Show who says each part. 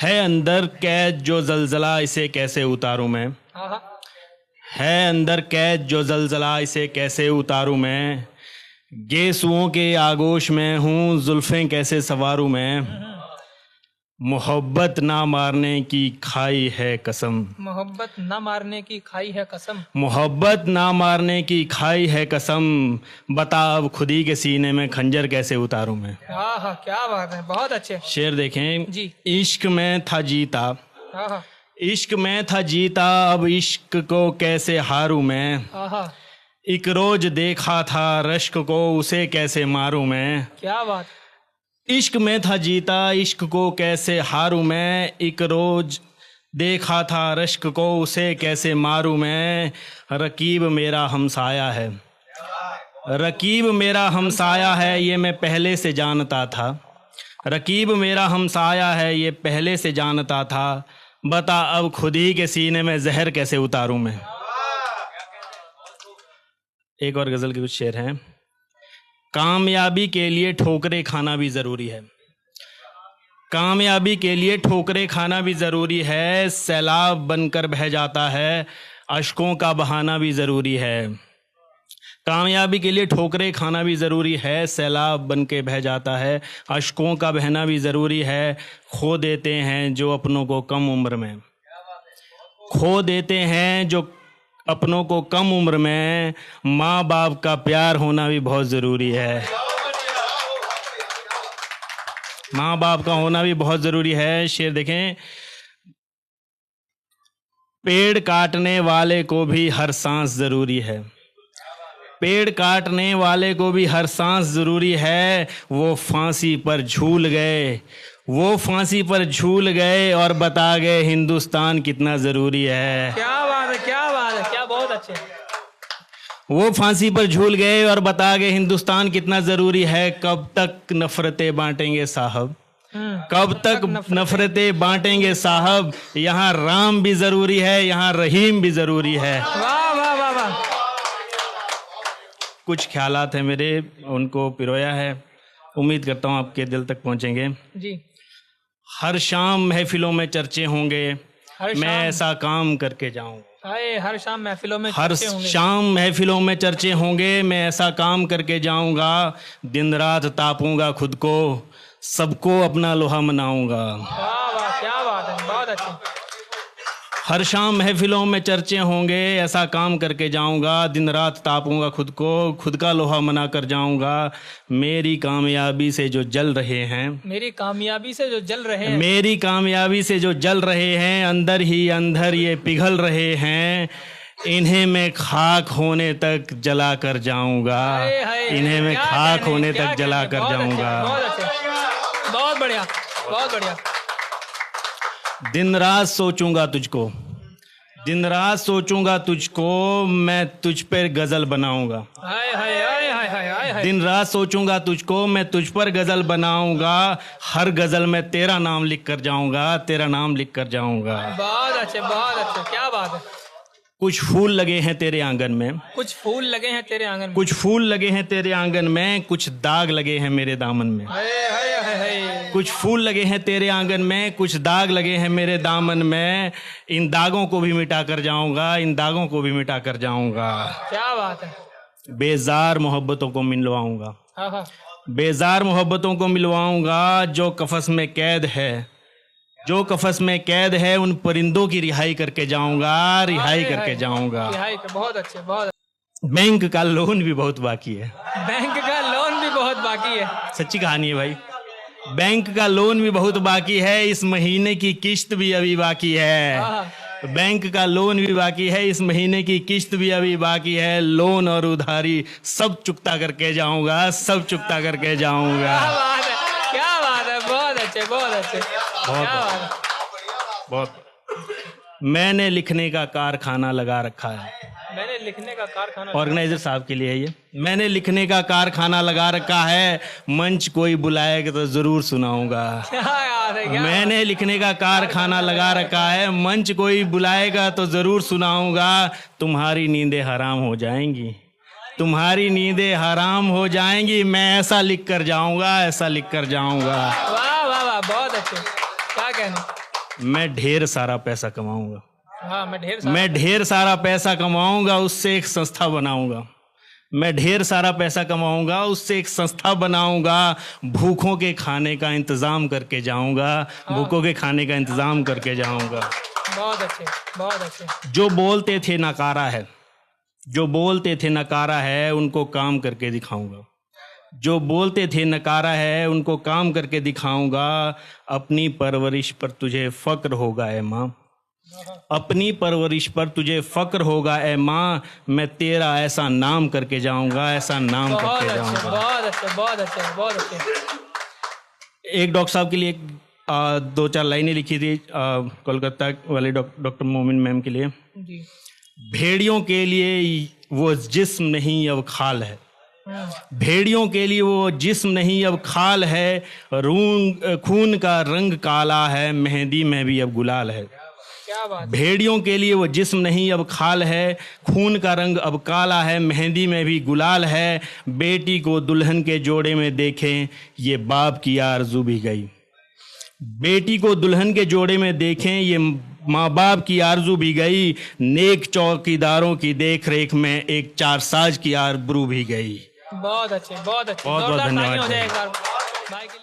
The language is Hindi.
Speaker 1: है अंदर कैद जो जलजला, इसे कैसे उतारूं मैं।
Speaker 2: आहा,
Speaker 1: है अंदर कैद जो जलजला, इसे कैसे उतारूं मैं। गेसुओं के आगोश में हूँ, जुल्फें कैसे संवारूं मैं। मोहब्बत ना मारने की खाई है कसम।
Speaker 2: मोहब्बत न मारने की खाई है कसम।
Speaker 1: मोहब्बत ना मारने की खाई है कसम। बता अब खुदी के सीने में खंजर कैसे उतारूं मैं।
Speaker 2: आहा, क्या बात है, बहुत अच्छे
Speaker 1: शेर देखें
Speaker 2: जी।
Speaker 1: इश्क में था जीता,
Speaker 2: आहा,
Speaker 1: इश्क में था जीता, अब इश्क को कैसे हारूं मैं।
Speaker 2: आहा,
Speaker 1: एक रोज देखा था रश्क को, उसे कैसे मारूं मैं।
Speaker 2: क्या बात।
Speaker 1: इश्क में था जीता, इश्क को कैसे हारूं मैं। एक रोज देखा था रश्क को, उसे कैसे मारूं मैं। रकीब मेरा हमसाया है, रकीब मेरा हमसाया है, ये मैं पहले से जानता था। रकीब मेरा हमसाया है, ये पहले से जानता था। बता अब खुद ही के सीने में जहर कैसे उतारूं मैं। एक और गजल के कुछ शेर हैं। कामयाबी के लिए ठोकरें खाना भी ज़रूरी है, कामयाबी के लिए ठोकरें खाना भी ज़रूरी है। सैलाब बनकर बह जाता है, अश्कों का बहाना भी ज़रूरी है। कामयाबी के लिए ठोकरें खाना भी ज़रूरी है, सैलाब बन के बह जाता है, अश्कों का बहना भी ज़रूरी है। खो देते हैं जो अपनों को कम उम्र में, खो देते हैं जो अपनों को कम उम्र में। माँ बाप का प्यार होना भी बहुत ज़रूरी है, माँ बाप का होना भी बहुत ज़रूरी है। शेर देखें, पेड़ काटने वाले को भी हर सांस ज़रूरी है, पेड़ काटने वाले को भी हर सांस ज़रूरी है। वो फांसी पर झूल गए, वो फांसी पर झूल गए और बता गए हिंदुस्तान कितना ज़रूरी है।
Speaker 2: क्या बात है, क्या बात है, क्या बहुत अच्छे।
Speaker 1: वो फांसी पर झूल गए और बता गए हिंदुस्तान कितना ज़रूरी है। कब तक नफ़रतें बांटेंगे साहब, कब तक नफ़रतें बांटेंगे साहब। यहाँ राम भी ज़रूरी है, यहाँ रहीम भी ज़रूरी है।
Speaker 2: वाह वाह वाह वाह।
Speaker 1: कुछ ख्यालात हैं मेरे, उनको पिरोया है, उम्मीद करता हूँ आपके दिल तक पहुँचेंगे
Speaker 2: जी।
Speaker 1: हर शाम महफिलों में चर्चे होंगे,
Speaker 2: हर
Speaker 1: मैं
Speaker 2: शाम,
Speaker 1: ऐसा काम करके जाऊंगा।
Speaker 2: हाय, हर शाम महफिलों में
Speaker 1: हर
Speaker 2: चर्चे होंगे।
Speaker 1: शाम महफिलों में चर्चे होंगे, मैं ऐसा काम करके जाऊंगा। दिन रात तापूंगा खुद को, सबको अपना लोहा मनाऊंगा।
Speaker 2: वाह वाह, क्या बात है, बहुत अच्छे।
Speaker 1: हर शाम महफिलों में चर्चे होंगे, ऐसा काम करके जाऊंगा। दिन रात तापूंगा खुद को, खुद का लोहा मना कर जाऊंगा। मेरी कामयाबी से जो जल रहे हैं,
Speaker 2: मेरी कामयाबी से जो जल रहे हैं,
Speaker 1: मेरी कामयाबी से जो जल रहे हैं, अंदर ही अंदर ये पिघल रहे हैं। इन्हें मैं खाक होने तक जला कर जाऊंगा,
Speaker 2: हाय, हाय,
Speaker 1: इन्हें मैं
Speaker 2: क्या
Speaker 1: खाक
Speaker 2: कहने,
Speaker 1: होने
Speaker 2: क्या
Speaker 1: तक जला
Speaker 2: कहने,
Speaker 1: कर
Speaker 2: बहुत अच्छे,
Speaker 1: जाऊंगा।
Speaker 2: बहुत अच्छे, बहुत बढ़िया, बहुत बढ़िया।
Speaker 1: दिन रात सोचूंगा तुझको, दिन रात सोचूंगा तुझको, मैं तुझ पर गजल बनाऊंगा।
Speaker 2: हाय हाय हाय हाय हाय हाय हाय।
Speaker 1: दिन रात सोचूंगा तुझको, मैं तुझ पर गजल बनाऊंगा। हर गजल में तेरा नाम लिख कर जाऊंगा, तेरा नाम लिख कर जाऊंगा।
Speaker 2: बहुत अच्छे, बहुत अच्छे, क्या बात है।
Speaker 1: कुछ फूल लगे हैं तेरे आंगन में,
Speaker 2: कुछ फूल लगे हैं तेरे आंगन में,
Speaker 1: कुछ फूल लगे हैं तेरे आंगन में, कुछ दाग लगे हैं मेरे दामन में।
Speaker 2: हाय हाय हाय हाय।
Speaker 1: कुछ फूल लगे हैं तेरे आंगन में, कुछ दाग लगे हैं मेरे दामन में। इन दागों को भी मिटा कर जाऊंगा, इन दागों को भी मिटा कर जाऊंगा।
Speaker 2: क्या बात है।
Speaker 1: बेजार मोहब्बतों को मिलवाऊंगा,
Speaker 2: हाँ हाँ।
Speaker 1: बेजार मोहब्बतों को मिलवाऊंगा। जो कफस में कैद है, जो कफस में कैद है, उन परिंदों की रिहाई करके जाऊंगा, रिहाई करके जाऊंगा।
Speaker 2: रिहाई के, बहुत अच्छे, बहुत अच्छे।
Speaker 1: बैंक का लोन भी बहुत बाकी है,
Speaker 2: बैंक का लोन भी बहुत बाकी है।
Speaker 1: सच्ची कहानी है भाई। बैंक का लोन भी बहुत बाकी है, इस महीने की किस्त भी अभी बाकी है। बैंक का लोन भी बाकी है, इस महीने की किस्त भी अभी बाकी है। लोन और उधारी सब चुकता करके जाऊंगा, सब चुकता करके जाऊंगा।
Speaker 2: क्या बात है, क्या बात है, बहुत अच्छे, बहुत अच्छे, क्या बात है।
Speaker 1: बहुत। मैंने लिखने का कारखाना लगा रखा है,
Speaker 2: मैंने लिखने का कारखाना,
Speaker 1: ऑर्गेनाइजर साहब के लिए है ये। मैंने लिखने का कारखाना लगा रखा है, मंच कोई बुलाएगा तो जरूर सुनाऊंगा।
Speaker 2: क्या याद है, क्या
Speaker 1: मैंने लिखने का कारखाना लगा रखा है, मंच कोई बुलाएगा तो जरूर सुनाऊंगा। तुम्हारी नींदें हराम हो जाएंगी, तुम्हारी नींदें हराम हो जाएंगी। मैं ऐसा लिख कर जाऊंगा, ऐसा लिख कर जाऊंगा।
Speaker 2: वाह वाह वाह, बहुत अच्छे, क्या कहना।
Speaker 1: मैं ढेर सारा पैसा कमाऊंगा।
Speaker 2: हाँ
Speaker 1: मैं ढेर सारा पैसा कमाऊंगा, उससे एक संस्था बनाऊंगा। मैं ढेर सारा पैसा कमाऊंगा, उससे एक संस्था बनाऊंगा। भूखों के खाने का इंतजाम करके जाऊंगा। भूखों के खाने का इंतजाम करके जाऊंगा।
Speaker 2: बहुत अच्छे, बहुत अच्छे।
Speaker 1: जो बोलते थे नकारा है, जो बोलते थे नकारा है, उनको काम करके दिखाऊंगा। जो बोलते थे नकारा है, उनको काम करके दिखाऊंगा। अपनी परवरिश पर तुझे फक्र होगा ए माँ, अपनी परवरिश पर तुझे फक्र होगा ए माँ। मैं तेरा ऐसा नाम करके जाऊंगा, ऐसा नाम करके जाऊंगा।
Speaker 2: बहुत अच्छे, बहुत अच्छे, बहुत अच्छे।
Speaker 1: एक डॉक्टर साहब के लिए दो चार लाइनें लिखी थी कोलकाता वाले डॉक्टर मोमिन मैम के लिए।
Speaker 2: जी।
Speaker 1: भेड़ियों के लिए वो जिस्म नहीं अब खाल है, भेड़ियों के लिए वो जिस्म नहीं अब खाल है। खून का रंग काला है, मेहंदी में भी अब गुलाल है।
Speaker 2: क्या बात।
Speaker 1: भेड़ियों के लिए वो जिस्म नहीं अब खाल है, खून का रंग अब काला है, मेहंदी में भी गुलाल है। बेटी को दुल्हन के जोड़े में देखें, ये बाप की आरज़ू भी गई। बेटी को दुल्हन के जोड़े में देखें, ये माँ बाप की आरज़ू भी गई। नेक चौकीदारों की देख रेख में एक चारसाज की आरबरू भी गई।
Speaker 2: बहुत अच्छे, बहुत अच्छे।
Speaker 1: बहुत बहुत
Speaker 2: जोरदार ताली
Speaker 1: धन्यवाद।
Speaker 2: हो जाए एक बार भाई के लिए।